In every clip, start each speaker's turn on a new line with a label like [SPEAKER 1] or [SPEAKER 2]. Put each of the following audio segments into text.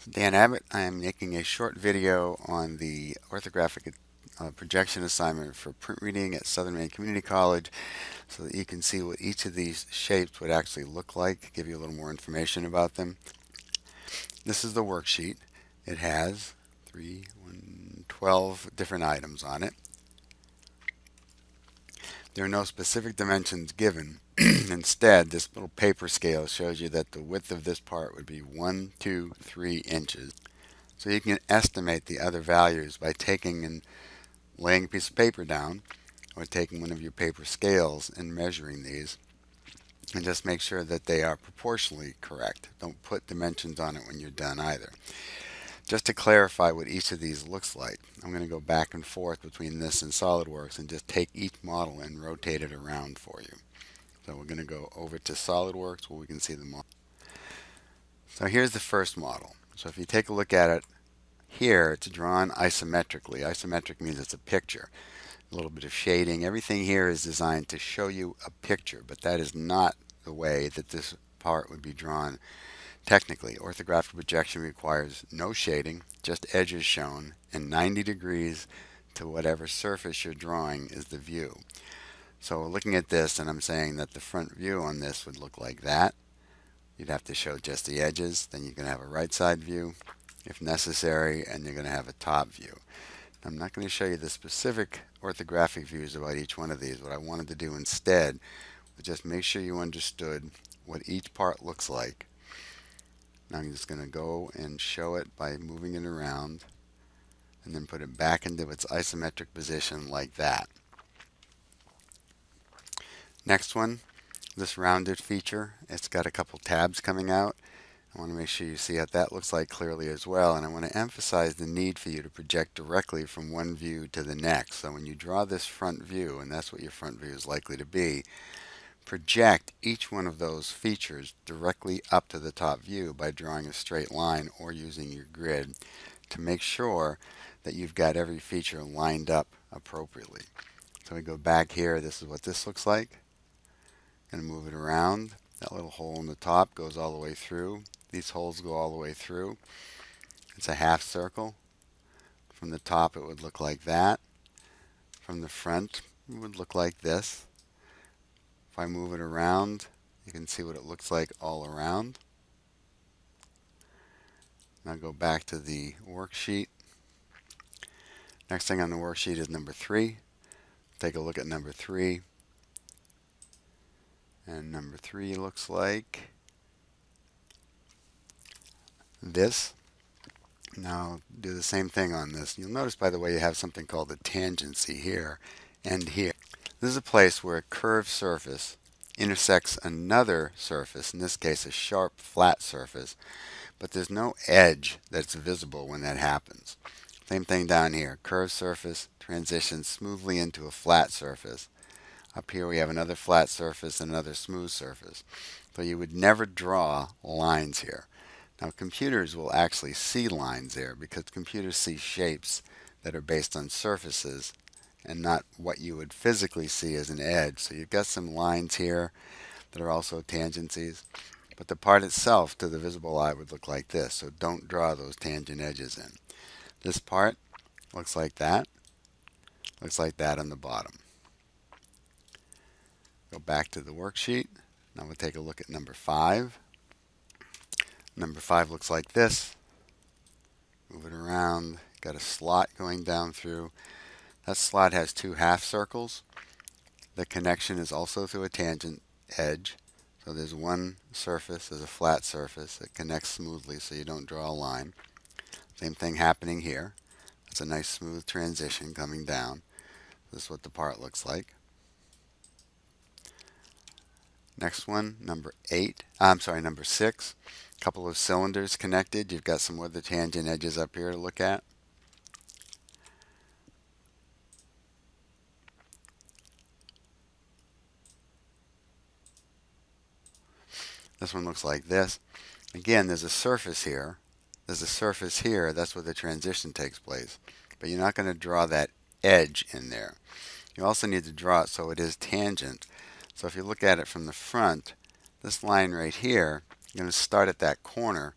[SPEAKER 1] Dan Abbott. I am making a short video on the orthographic projection assignment for print reading at Southern Maine Community College so that you can see what each of these shapes would actually look like, give you a little more information about them. This is the worksheet. It has 12 different items on it. There are no specific dimensions given. Instead, this little paper scale shows you that the width of this part would be 1, 2, 3 inches. So you can estimate the other values by taking and laying a piece of paper down or taking one of your paper scales and measuring these, and just make sure that they are proportionally correct. Don't put dimensions on it when you're done either. Just to clarify what each of these looks like, I'm going to go back and forth between this and SolidWorks and just take each model and rotate it around for you. So we're going to go over to SolidWorks where we can see the model. So here's the first model. So if you take a look at it here, it's drawn isometrically. Isometric means it's a picture. A little bit of shading. Everything here is designed to show you a picture, but that is not the way that this part would be drawn technically. Orthographic projection requires no shading, just edges shown, and 90 degrees to whatever surface you're drawing is the view. So looking at this, and I'm saying that the front view on this would look like that. You'd have to show just the edges. Then you can have a right side view if necessary, and you're going to have a top view. I'm not going to show you the specific orthographic views about each one of these. What I wanted to do instead was just make sure you understood what each part looks like. Now I'm just going to go and show it by moving it around and then put it back into its isometric position like that. Next one, this rounded feature. It's got a couple tabs coming out. I want to make sure you see what that looks like clearly as well, and I want to emphasize the need for you to project directly from one view to the next. So when you draw this front view, and that's what your front view is likely to be, project each one of those features directly up to the top view by drawing a straight line or using your grid to make sure that you've got every feature lined up appropriately. So we go back here, this is what this looks like. Going to move it around. That little hole in the top goes all the way through. These holes go all the way through. It's a half circle. From the top it would look like that. From the front it would look like this. If I move it around, you can see what it looks like all around. Now go back to the worksheet. Next thing on the worksheet is number 3. Take a look at number 3. And number 3 looks like this. Now do the same thing on this. You'll notice, by the way, you have something called a tangency here and here. This is a place where a curved surface intersects another surface, in this case a sharp flat surface, but there's no edge that's visible when that happens. Same thing down here. Curved surface transitions smoothly into a flat surface. Up here we have another flat surface and another smooth surface. So you would never draw lines here. Now computers will actually see lines there because computers see shapes that are based on surfaces and not what you would physically see as an edge. So you've got some lines here that are also tangencies, but the part itself to the visible eye would look like this. So don't draw those tangent edges in. This part looks like that on the bottom. Go back to the worksheet. Now we'll take a look at number 5. Number 5 looks like this. Move it around. Got a slot going down through. That slot has 2 half circles. The connection is also through a tangent edge. So there's one surface, there's a flat surface that connects smoothly so you don't draw a line. Same thing happening here. That's a nice smooth transition coming down. This is what the part looks like. Next one, number 6. A couple of cylinders connected. You've got some other tangent edges up here to look at. This one looks like this. Again, there's a surface here. There's a surface here. That's where the transition takes place. But you're not going to draw that edge in there. You also need to draw it so it is tangent. So if you look at it from the front, this line right here, you're going to start at that corner,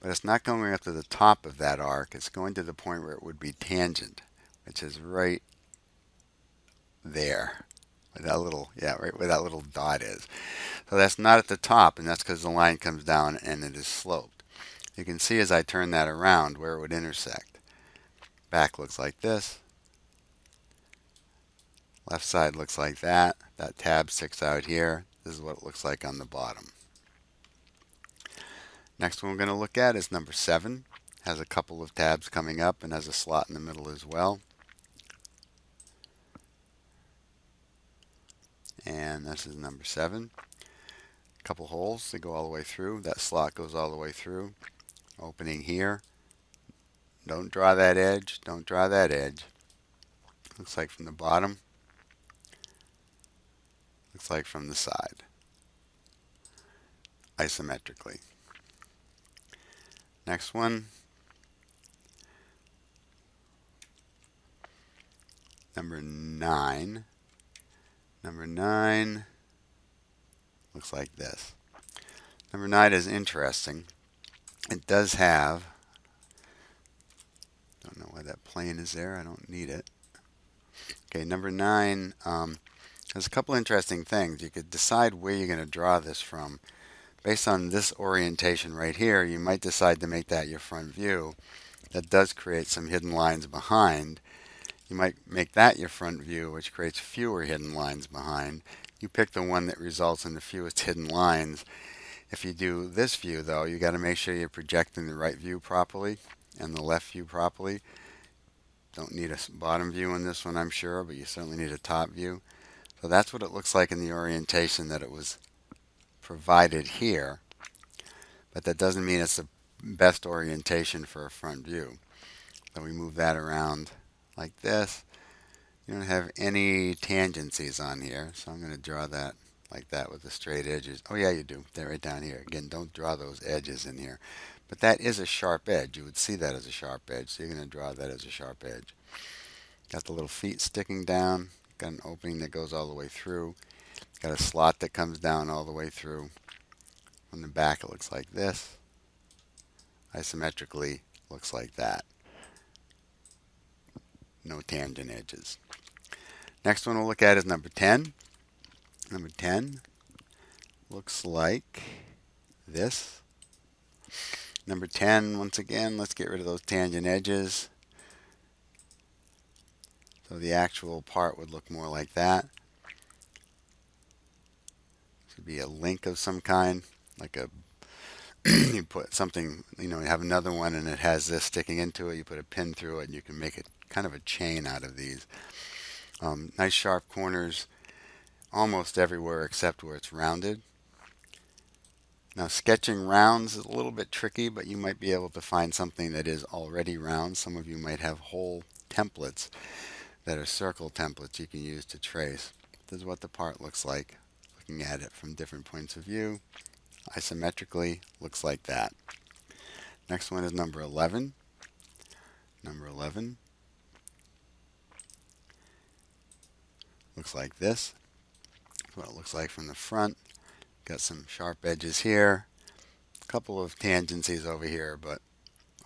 [SPEAKER 1] but it's not going up to the top of that arc. It's going to the point where it would be tangent, which is right there. With that little, yeah, right where that little dot is. So that's not at the top, and that's because the line comes down and it is sloped. You can see as I turn that around where it would intersect. Back looks like this. Left side looks like that. That tab sticks out here. This is what it looks like on the bottom. Next one we're going to look at is number 7. Has a couple of tabs coming up and has a slot in the middle as well. And this is number 7. A couple holes that go all the way through. That slot goes all the way through. Opening here. Don't draw that edge. Don't draw that edge. Looks like from the bottom. Looks like from the side. Isometrically. Next one. Number 9. Number 9 looks like this. Number 9 is interesting. It does have, don't know why that plane is there. I don't need it. Okay, number 9 has a couple interesting things. You could decide where you're going to draw this from. Based on this orientation right here, you might decide to make that your front view. That does create some hidden lines behind. You might make that your front view, which creates fewer hidden lines behind. You pick the one that results in the fewest hidden lines. If you do this view, though, you got to make sure you're projecting the right view properly and the left view properly. Don't need a bottom view in this one, I'm sure, but you certainly need a top view. So that's what it looks like in the orientation that it was provided here. But that doesn't mean it's the best orientation for a front view. So we move that around like this. You don't have any tangencies on here, so I'm going to draw that like that with the straight edges. Oh yeah, you do. They're right down here. Again, don't draw those edges in here. But that is a sharp edge. You would see that as a sharp edge, so you're going to draw that as a sharp edge. Got the little feet sticking down. Got an opening that goes all the way through. Got a slot that comes down all the way through. On the back it looks like this. Isometrically looks like that. No tangent edges. Next one we'll look at is number 10. Number 10 looks like this. Number 10, once again, let's get rid of those tangent edges. So the actual part would look more like that. This would be a link of some kind, like a you put something, you have another one and it has this sticking into it. You put a pin through it and you can make it kind of a chain out of these. Nice sharp corners almost everywhere except where it's rounded. Now sketching rounds is a little bit tricky, but you might be able to find something that is already round. Some of you might have whole templates that are circle templates you can use to trace. This is what the part looks like, looking at it from different points of view. Isometrically looks like that. Next one is number 11. Number 11 looks like this. That's what it looks like from the front. Got some sharp edges here. A couple of tangencies over here, but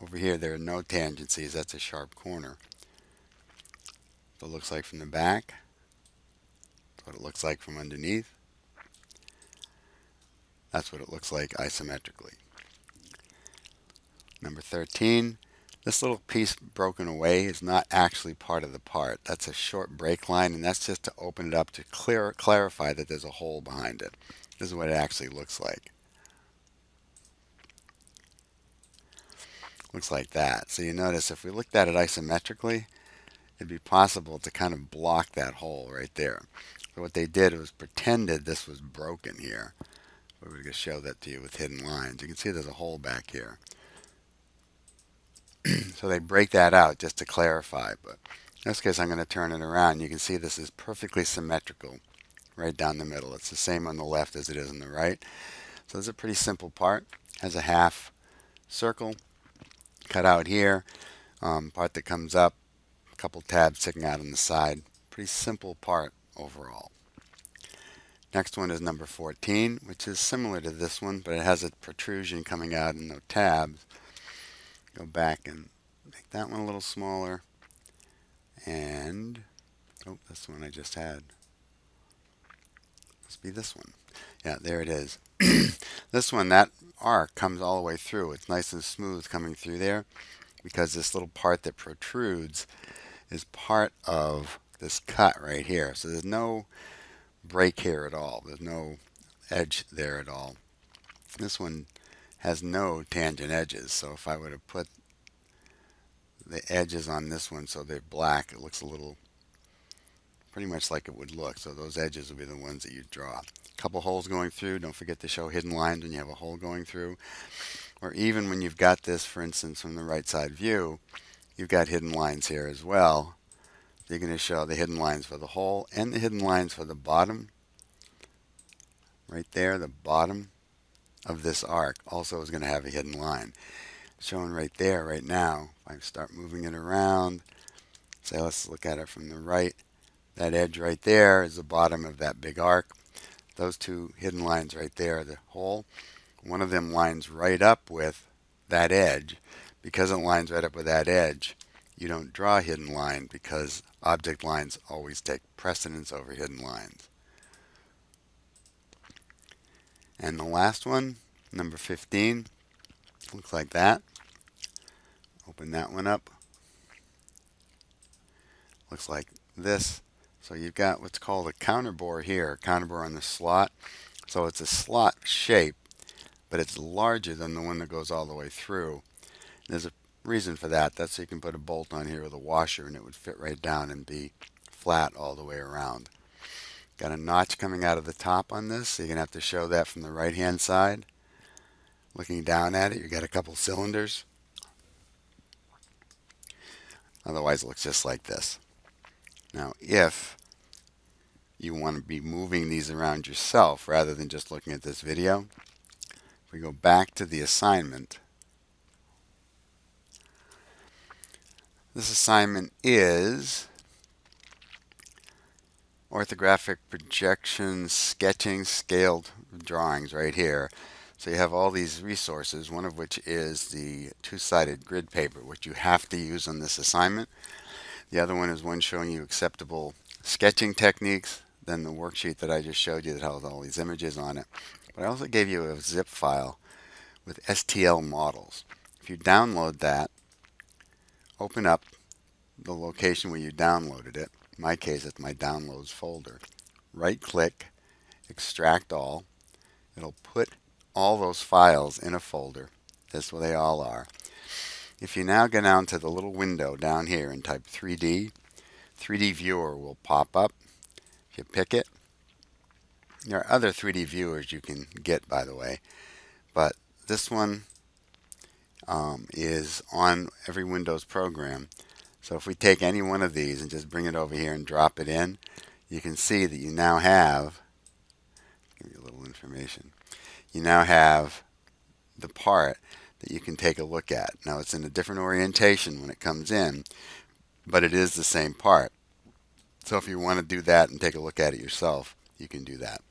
[SPEAKER 1] over here there are no tangencies. That's a sharp corner. What it looks like from the back. That's what it looks like from underneath. That's what it looks like isometrically. Number 13. This little piece broken away is not actually part of the part. That's a short break line, and that's just to open it up to clarify that there's a hole behind it. This is what it actually looks like. Looks like that. So you notice if we looked at it isometrically, it'd be possible to kind of block that hole right there. So what they did was pretended this was broken here. We're going to show that to you with hidden lines. You can see there's a hole back here. So they break that out just to clarify. But in this case, I'm going to turn it around. You can see this is perfectly symmetrical right down the middle. It's the same on the left as it is on the right. So it's a pretty simple part. Has a half circle cut out here. Part that comes up. A couple tabs sticking out on the side. Pretty simple part overall. Next one is number 14, which is similar to this one, but it has a protrusion coming out and no tabs. Go back and make that one a little smaller. And, oh, that's the one I just had. Must be this one. Yeah, there it is. This one, that arc comes all the way through. It's nice and smooth coming through there because this little part that protrudes is part of this cut right here. So there's no break here at all. There's no edge there at all. This one has no tangent edges. So if I were to put the edges on this one so they're black, it looks a little pretty much like it would look. So those edges will be the ones that you draw. A couple holes going through. Don't forget to show hidden lines when you have a hole going through. Or even when you've got this, for instance, from the right side view, you've got hidden lines here as well. You're going to show the hidden lines for the hole and the hidden lines for the bottom. Right there, the bottom of this arc also is going to have a hidden line. Shown right there, right now. If I start moving it around, say let's look at it from the right. That edge right there is the bottom of that big arc. Those two hidden lines right there are the hole. One of them lines right up with that edge. Because it lines right up with that edge, you don't draw a hidden line because object lines always take precedence over hidden lines. And the last one, number 15, looks like that. Open that one up. Looks like this. So you've got what's called a counterbore here, counterbore on the slot. So it's a slot shape, but it's larger than the one that goes all the way through. There's a reason for that. That's so you can put a bolt on here with a washer and it would fit right down and be flat all the way around. Got a notch coming out of the top on this, so you're going to have to show that from the right hand side. Looking down at it, you've got a couple cylinders. Otherwise it looks just like this. Now if you want to be moving these around yourself rather than just looking at this video, if we go back to the assignment, this assignment is orthographic projections, sketching, scaled drawings right here. So you have all these resources, one of which is the two-sided grid paper, which you have to use on this assignment. The other one is one showing you acceptable sketching techniques, then the worksheet that I just showed you that has all these images on it. But I also gave you a zip file with STL models. If you download that, open up the location where you downloaded it. In my case, it's my downloads folder. Right click, extract all. It'll put all those files in a folder. That's where they all are. If you now go down to the little window down here and type 3D, 3D viewer will pop up. If you pick it, there are other 3D viewers you can get, by the way, but this one is on every Windows program. So if we take any one of these and just bring it over here and drop it in, you can see that you now have, give you a little information, you now have the part that you can take a look at. Now it's in a different orientation when it comes in, but it is the same part. So if you want to do that and take a look at it yourself, you can do that.